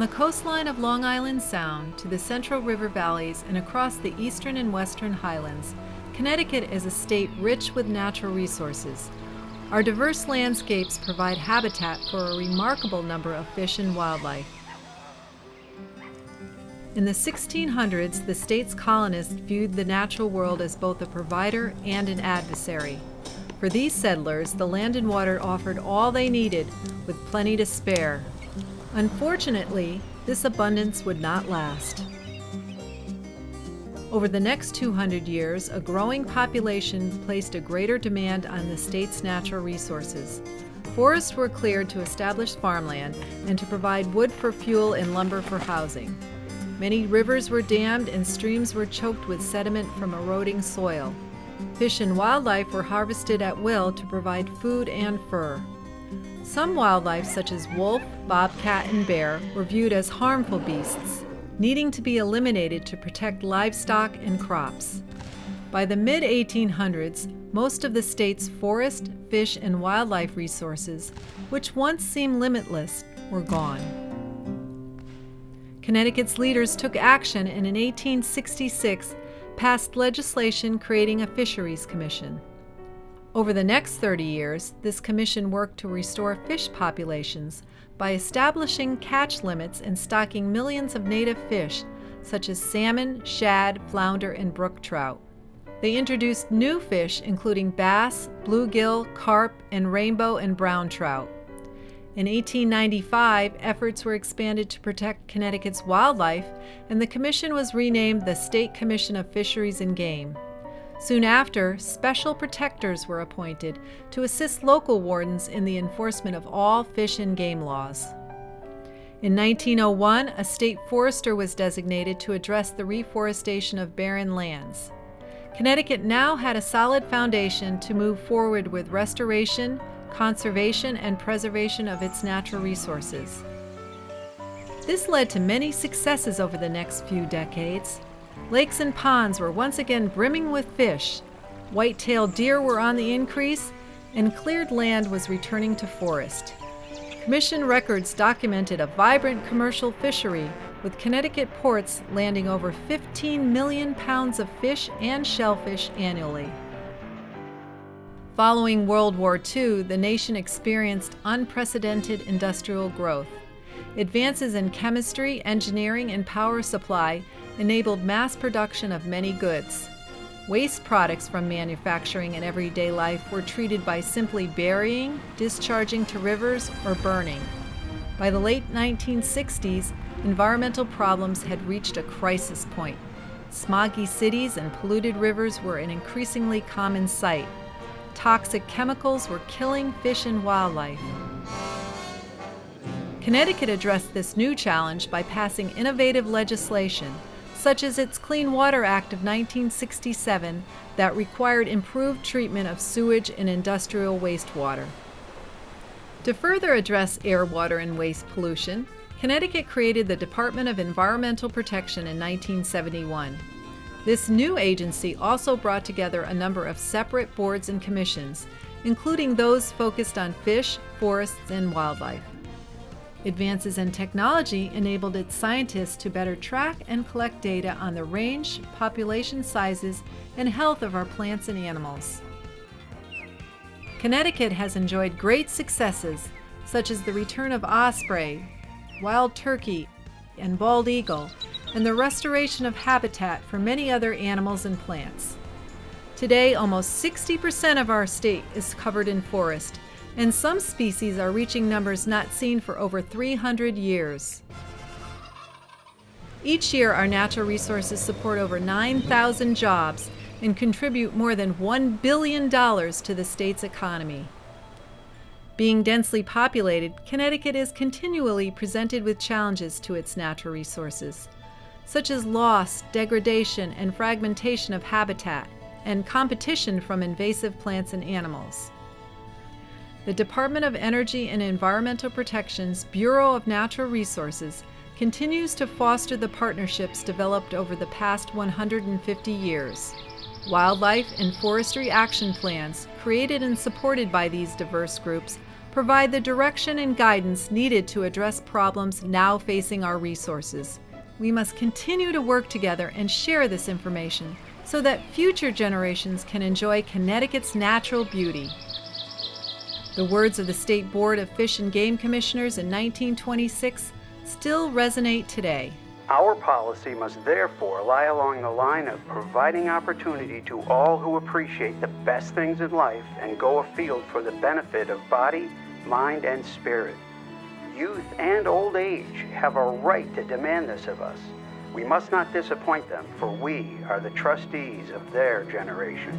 the coastline of Long Island Sound to the central river valleys and across the eastern and western highlands, Connecticut is a state rich with natural resources. Our diverse landscapes provide habitat for a remarkable number of fish and wildlife. In the 1600s, the state's colonists viewed the natural world as both a provider and an adversary. For these settlers, the land and water offered all they needed, with plenty to spare. Unfortunately, this abundance would not last. Over the next 200 years, a growing population placed a greater demand on the state's natural resources. Forests were cleared to establish farmland and to provide wood for fuel and lumber for housing. Many rivers were dammed and streams were choked with sediment from eroding soil. Fish and wildlife were harvested at will to provide food and fur. Some wildlife, such as wolf, bobcat, and bear, were viewed as harmful beasts, needing to be eliminated to protect livestock and crops. By the mid-1800s, most of the state's forest, fish, and wildlife resources, which once seemed limitless, were gone. Connecticut's leaders took action and in 1866 passed legislation creating a Fisheries Commission. Over the next 30 years, this commission worked to restore fish populations by establishing catch limits and stocking millions of native fish, such as salmon, shad, flounder, and brook trout. They introduced new fish, including bass, bluegill, carp, and rainbow and brown trout. In 1895, efforts were expanded to protect Connecticut's wildlife, and the commission was renamed the State Commission of Fisheries and Game. Soon after, special protectors were appointed to assist local wardens in the enforcement of all fish and game laws. In 1901, a state forester was designated to address the reforestation of barren lands. Connecticut now had a solid foundation to move forward with restoration, conservation, and preservation of its natural resources. This led to many successes over the next few decades. Lakes and ponds were once again brimming with fish, white-tailed deer were on the increase, and cleared land was returning to forest. Commission records documented a vibrant commercial fishery, with Connecticut ports landing over 15 million pounds of fish and shellfish annually. Following World War II, the nation experienced unprecedented industrial growth. Advances in chemistry, engineering, and power supply enabled mass production of many goods. Waste products from manufacturing and everyday life were treated by simply burying, discharging to rivers, or burning. By the late 1960s, environmental problems had reached a crisis point. Smoggy cities and polluted rivers were an increasingly common sight. Toxic chemicals were killing fish and wildlife. Connecticut addressed this new challenge by passing innovative legislation, such as its Clean Water Act of 1967 that required improved treatment of sewage and industrial wastewater. To further address air, water, and waste pollution, Connecticut created the Department of Environmental Protection in 1971. This new agency also brought together a number of separate boards and commissions, including those focused on fish, forests, and wildlife. Advances in technology enabled its scientists to better track and collect data on the range, population sizes, and health of our plants and animals. Connecticut has enjoyed great successes, such as the return of osprey, wild turkey, and bald eagle, and the restoration of habitat for many other animals and plants. Today, almost 60% of our state is covered in forest, and some species are reaching numbers not seen for over 300 years. Each year, our natural resources support over 9,000 jobs and contribute more than $1 billion to the state's economy. Being densely populated, Connecticut is continually presented with challenges to its natural resources, such as loss, degradation, and fragmentation of habitat, and competition from invasive plants and animals. The Department of Energy and Environmental Protection's Bureau of Natural Resources continues to foster the partnerships developed over the past 150 years. Wildlife and forestry action plans, created and supported by these diverse groups, provide the direction and guidance needed to address problems now facing our resources. We must continue to work together and share this information so that future generations can enjoy Connecticut's natural beauty. The words of the State Board of Fish and Game Commissioners in 1926 still resonate today. Our policy must therefore lie along the line of providing opportunity to all who appreciate the best things in life and go afield for the benefit of body, mind, and spirit. Youth and old age have a right to demand this of us. We must not disappoint them, for we are the trustees of their generation.